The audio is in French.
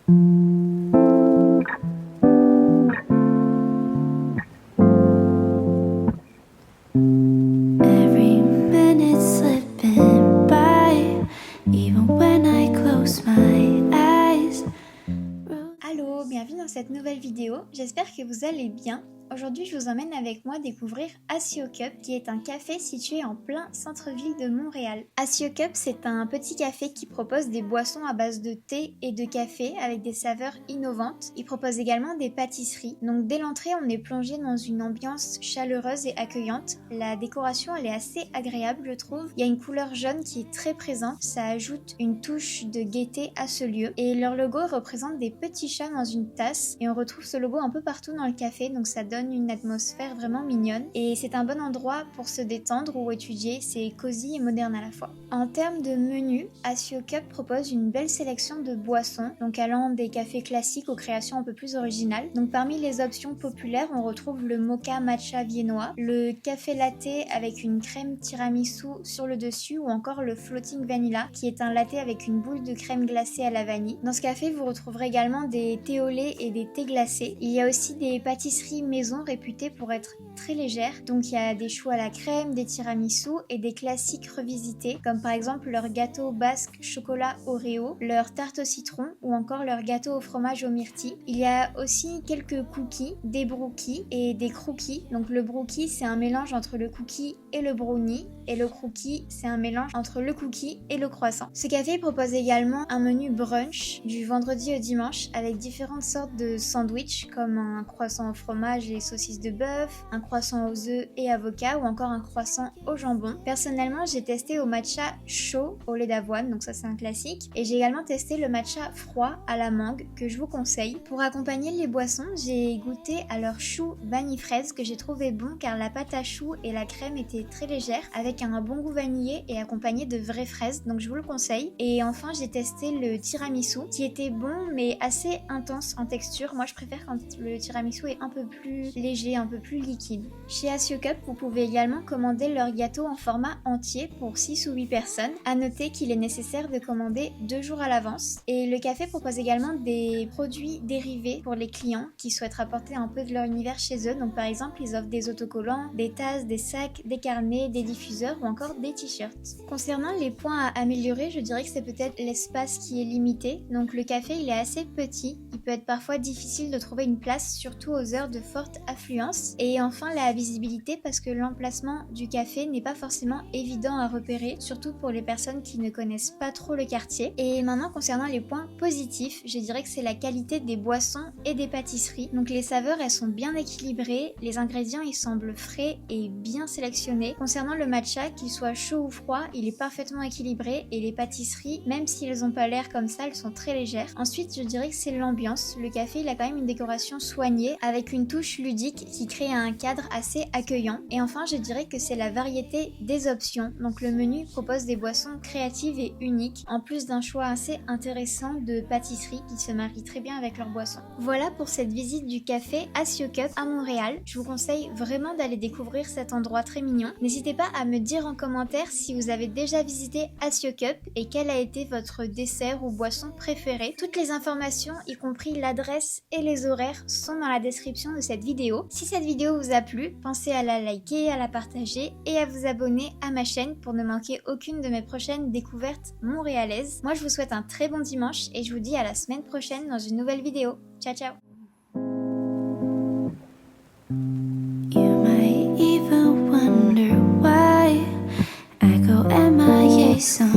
Every minute slipping by, even when I close my eyes. Allô, bienvenue dans cette nouvelle vidéo, j'espère que vous allez bien. Aujourd'hui, je vous emmène avec moi découvrir Asio Cup, qui est un café situé en plein centre-ville de Montréal. Asio Cup, c'est un petit café qui propose des boissons à base de thé et de café avec des saveurs innovantes. Il propose également des pâtisseries. Donc dès l'entrée, on est plongé dans une ambiance chaleureuse et accueillante. La décoration, elle est assez agréable, je trouve. Il y a une couleur jaune qui est très présente. Ça ajoute une touche de gaieté à ce lieu. Et leur logo représente des petits chats dans une tasse. Et on retrouve ce logo un peu partout dans le café, donc ça donne une atmosphère vraiment mignonne et c'est un bon endroit pour se détendre ou étudier, c'est cosy et moderne à la fois. En termes de menu, Asio Cup propose une belle sélection de boissons, donc allant des cafés classiques aux créations un peu plus originales. Donc parmi les options populaires, on retrouve le mocha matcha viennois, le café latte avec une crème tiramisu sur le dessus ou encore le floating vanilla qui est un latte avec une boule de crème glacée à la vanille. Dans ce café, vous retrouverez également des thés au lait et des thés glacés. Il y a aussi des pâtisseries maison réputées pour être très légères, donc il y a des choux à la crème, des tiramisu et des classiques revisités comme par exemple leur gâteau basque chocolat Oreo, leur tarte au citron ou encore leur gâteau au fromage aux myrtilles. Il y a aussi quelques cookies, des brookies et des crookies. Donc le brookie, c'est un mélange entre le cookie et le brownie et le crookie, c'est un mélange entre le cookie et le croissant. Ce café propose également un menu brunch du vendredi au dimanche avec différentes sortes de sandwichs comme un croissant au fromage et saucisses de bœuf, un croissant aux œufs et avocat ou encore un croissant au jambon. Personnellement, j'ai testé au matcha chaud au lait d'avoine, donc ça c'est un classique, et j'ai également testé le matcha froid à la mangue que je vous conseille. Pour accompagner les boissons, j'ai goûté à leur chou vanille fraise que j'ai trouvé bon car la pâte à choux et la crème étaient très légères avec un bon goût vanillé et accompagné de vraies fraises, donc je vous le conseille. Et enfin, j'ai testé le tiramisu qui était bon mais assez intense en texture. Moi je préfère quand le tiramisu est un peu plus léger, un peu plus liquide. Chez Asio Cup, vous pouvez également commander leur gâteau en format entier pour 6 ou 8 personnes. À noter qu'il est nécessaire de commander 2 jours à l'avance. Et le café propose également des produits dérivés pour les clients qui souhaitent rapporter un peu de leur univers chez eux. Donc par exemple, ils offrent des autocollants, des tasses, des sacs, des carnets, des diffuseurs ou encore des t-shirts. Concernant les points à améliorer, je dirais que c'est peut-être l'espace qui est limité. Donc le café, il est assez petit. Il peut être parfois difficile de trouver une place, surtout aux heures de forte affluence. Et enfin la visibilité, parce que l'emplacement du café n'est pas forcément évident à repérer, surtout pour les personnes qui ne connaissent pas trop le quartier. Et maintenant concernant les points positifs, je dirais que c'est la qualité des boissons et des pâtisseries. Donc les saveurs, elles sont bien équilibrées, les ingrédients ils semblent frais et bien sélectionnés. Concernant le matcha, qu'il soit chaud ou froid, il est parfaitement équilibré et les pâtisseries, même si elles n'ont pas l'air comme ça, elles sont très légères. Ensuite je dirais que c'est l'ambiance. Le café il a quand même une décoration soignée avec une touche ludique qui crée un cadre assez accueillant. Et enfin je dirais que c'est la variété des options. Donc le menu propose des boissons créatives et uniques, en plus d'un choix assez intéressant de pâtisseries qui se marient très bien avec leurs boissons. Voilà pour cette visite du café Asio Cup à Montréal. Je vous conseille vraiment d'aller découvrir cet endroit très mignon. N'hésitez pas à me dire en commentaire si vous avez déjà visité Asio Cup et quel a été votre dessert ou boisson préférée. Toutes les informations, y compris l'adresse et les horaires, sont dans la description de cette vidéo. Si cette vidéo vous a plu, pensez à la liker, à la partager et à vous abonner à ma chaîne pour ne manquer aucune de mes prochaines découvertes montréalaises. Moi je vous souhaite un très bon dimanche et je vous dis à la semaine prochaine dans une nouvelle vidéo. Ciao ciao. You might even wonder why I go MIA sometimes.